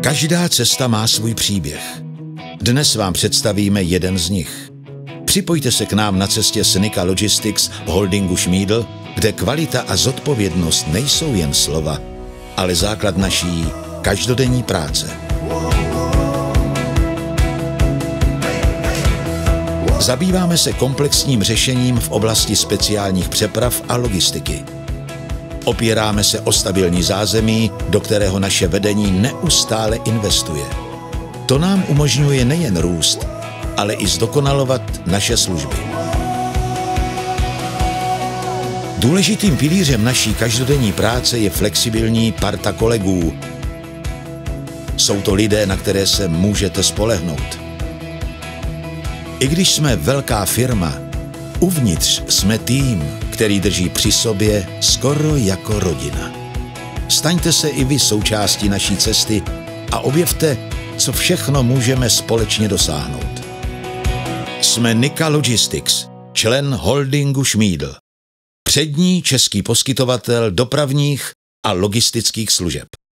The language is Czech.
Každá cesta má svůj příběh. Dnes vám představíme jeden z nich. Připojte se k nám na cestě s Nika Logistics v holdingu Schmiedl, kde kvalita a zodpovědnost nejsou jen slova, ale základ naší každodenní práce. Zabýváme se komplexním řešením v oblasti speciálních přeprav a logistiky. Opíráme se o stabilní zázemí, do kterého naše vedení neustále investuje. To nám umožňuje nejen růst, ale i zdokonalovat naše služby. Důležitým pilířem naší každodenní práce je flexibilní parta kolegů. Jsou to lidé, na které se můžete spolehnout. I když jsme velká firma, uvnitř jsme tým, který drží při sobě skoro jako rodina. Staňte se i vy součástí naší cesty a objevte, co všechno můžeme společně dosáhnout. Jsme Nika Logistics, člen holdingu Schmiedl, přední český poskytovatel dopravních a logistických služeb.